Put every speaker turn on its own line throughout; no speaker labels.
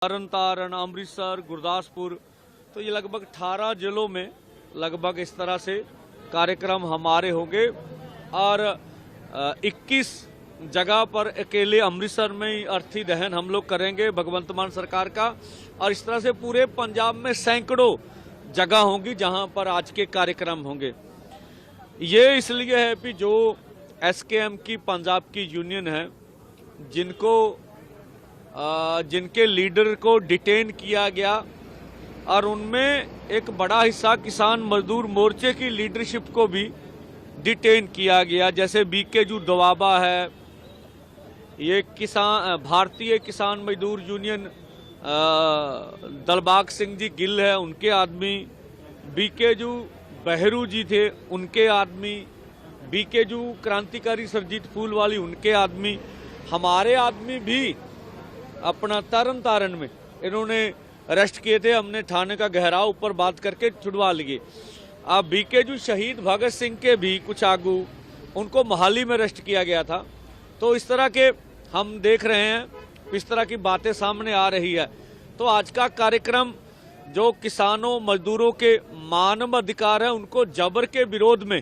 तरन, अमृतसर, गुरदासपुर, तो ये लगभग 18 जिलों में लगभग इस तरह से कार्यक्रम हमारे होंगे और 21 जगह पर अकेले अमृतसर में ही अर्थी दहन हम लोग करेंगे भगवंत मान सरकार का। और इस तरह से पूरे पंजाब में सैकड़ों जगह होंगी जहां पर आज के कार्यक्रम होंगे। ये इसलिए है कि जो एसकेएम की पंजाब की यूनियन है, जिनके लीडर को डिटेन किया गया और उनमें एक बड़ा हिस्सा किसान मजदूर मोर्चे की लीडरशिप को भी डिटेन किया गया, जैसे बीकेजू दवाबा है, ये भारतीय किसान मजदूर यूनियन दलबाग सिंह जी गिल है, उनके आदमी, बीकेजू बहरू जी थे, उनके आदमी, बीकेजू क्रांतिकारी सरजीत फूलवाली, उनके आदमी, हमारे आदमी भी अपना तरन तारण में इन्होंने अरेस्ट किए थे। हमने थाने का घेराव ऊपर बात करके छुड़वा लिए। अब बीकेजू शहीद भगत सिंह के भी कुछ आगू, उनको मोहाली में अरेस्ट किया गया था। तो इस तरह के हम देख रहे हैं, इस तरह की बातें सामने आ रही है। तो आज का कार्यक्रम जो किसानों मजदूरों के मानव अधिकार है उनको जबर के विरोध में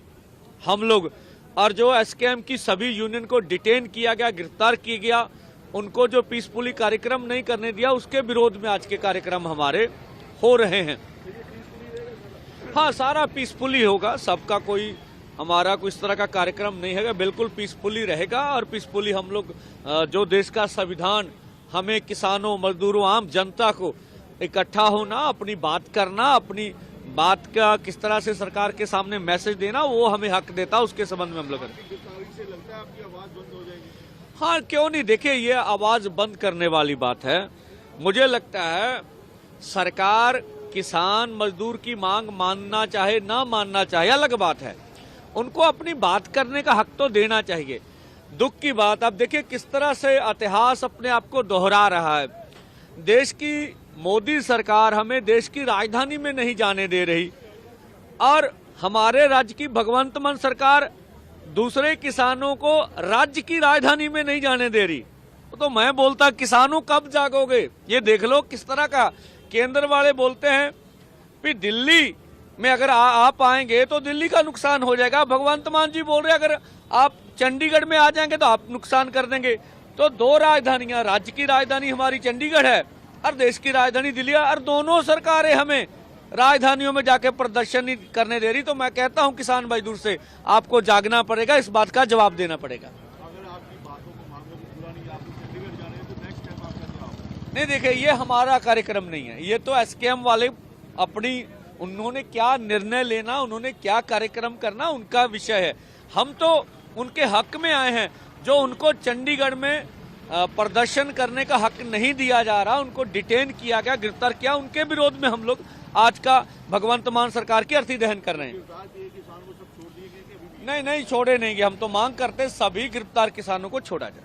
हम लोग, और जो एसकेएम की सभी यूनियन को डिटेन किया गया, गिरफ्तार किया गया, उनको जो पीसफुली कार्यक्रम नहीं करने दिया, उसके विरोध में आज के कार्यक्रम हमारे हो रहे हैं। हाँ, सारा पीसफुली होगा, सबका कोई हमारा कोई इस तरह का कार्यक्रम नहीं है, बिल्कुल पीसफुली रहेगा। और पीसफुली हम लोग जो देश का संविधान हमें किसानों मजदूरों आम जनता को इकट्ठा होना, अपनी बात करना, अपनी बात का किस तरह से सरकार के सामने मैसेज देना, वो हमें हक देता, उसके संबंध में हम लोग हाँ क्यों नहीं। देखिए, ये आवाज बंद करने वाली बात है। मुझे लगता है सरकार किसान मजदूर की मांग मानना चाहे ना मानना चाहे अलग बात है, उनको अपनी बात करने का हक तो देना चाहिए। दुख की बात, अब देखिए किस तरह से इतिहास अपने आप को दोहरा रहा है। देश की मोदी सरकार हमें देश की राजधानी में नहीं जाने दे रही और हमारे राज्य की भगवंत मान सरकार दूसरे किसानों को राज्य की राजधानी में नहीं जाने दे रही। तो मैं बोलता, किसानों कब जागोगे? ये देख लो किस तरह का केंद्र वाले बोलते हैं कि दिल्ली में अगर आप आएंगे तो दिल्ली का नुकसान हो जाएगा। भगवंत मान जी बोल रहे हैं अगर आप चंडीगढ़ में आ जाएंगे तो आप नुकसान कर देंगे। तो दो राजधानियां, राज्य की राजधानी हमारी चंडीगढ़ है और देश की राजधानी दिल्ली है, और दोनों सरकारें हमें राजधानियों में जाके प्रदर्शन नहीं करने दे रही। तो मैं कहता हूं किसान मजदूर से, आपको जागना पड़ेगा, इस बात का जवाब देना पड़ेगा।
अगर आपकी बातों को मांगोगे पूरा नहीं, आपको चंडीगढ़ जाना है, तो नेक्स्ट स्टेप आप क्या करोगे?
नहीं, देखिए ये हमारा कार्यक्रम नहीं है, ये तो एसकेएम वाले अपनी, उन्होंने क्या निर्णय लेना, उन्होंने क्या कार्यक्रम करना, उनका विषय है। हम तो उनके हक में आए हैं। जो उनको चंडीगढ़ में प्रदर्शन करने का हक नहीं दिया जा रहा, उनको डिटेन किया गया, गिरफ्तार किया, उनके विरोध में हम लोग आज का भगवंत मान सरकार की अर्थी दहन कर रहे हैं। नहीं, छोड़े नहीं गए। हम तो मांग करते सभी गिरफ्तार किसानों को छोड़ा जाए।